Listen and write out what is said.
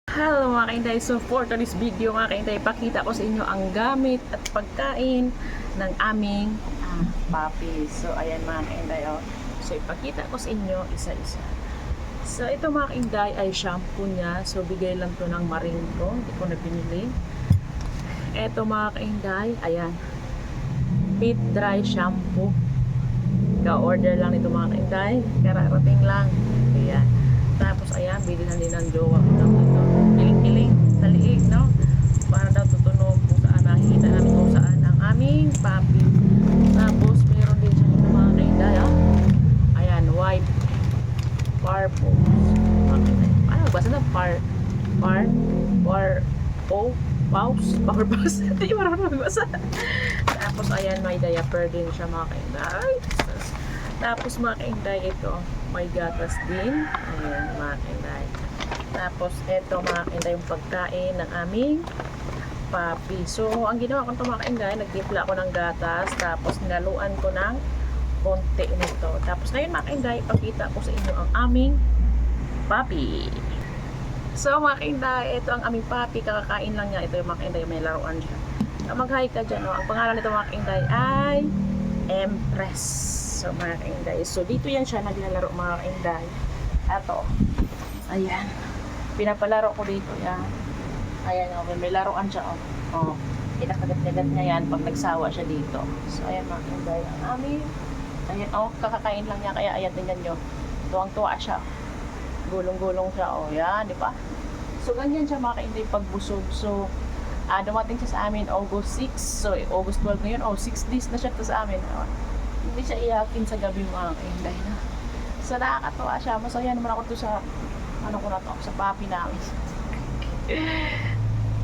Hello mga kainday, so for today's video mga kainday, pakita ko sa inyo ang gamit at pagkain ng aming papi. So ayan mga kainday, so ipakita ko sa inyo isa-isa. So ito mga kainday ay shampoo niya, so bigay lang to ng Marinco, hindi ko na binili. Ito mga kainday, ayan, Pit Dry Shampoo, ka-order lang nito mga kainday, kararating lang. Ayan. Tapos ayan, bilhin din ng jowa ko lang ito. Kiling-kiling sa liig, no? Para daw tutunog kung saan nakikita namin kung saan ang aming papi. Tapos meron din siya dito mga kainday, ayan, white purple. Ano basta na power paws. Hindi marunong magbasa. Tapos ayan, may diaper din siya mga kainday. Tapos mga kainday, ito may gatas din. Ayan mga kainday. Tapos ito mga kainday, yung pagkain ng aming papi. So ang ginawa ko ito mga kainday, nagtimpla ako ng gatas, tapos nilaluan ko ng konti nito. Tapos ngayon mga kainday, ipakita ko sa inyo ang aming papi. So mga kainday, ito ang aming papi. Kakakain lang niya. Ito yung mga kainday, may laruan siya. Mag-hi ka dyan. Ang pangalan nito mga kainday ay Empress. So mga kainday, so dito yan siya na nilalaro mga kainday. Ato, ayan, pinapalaro ko dito yan. Ayan, may laruan siya. Kinakagat-kagat niya yan pag nagsawa siya dito. So ayan mga kainday, ang aming, ayan, kakakain lang niya, kaya ayan, tingnan nyo, tuwang-tuwa siya, gulong-gulong siya, yan, di ba? So ganyan siya mga kainday pag busog. So dumating siya sa amin August 6, so August 12 ngayon, 6 days na siya to sa amin. Hindi siya iyakin sa gabi mga kainday na. So nakakatawa siya. Masaya naman ako to sa ano ko na to, sa papi namin.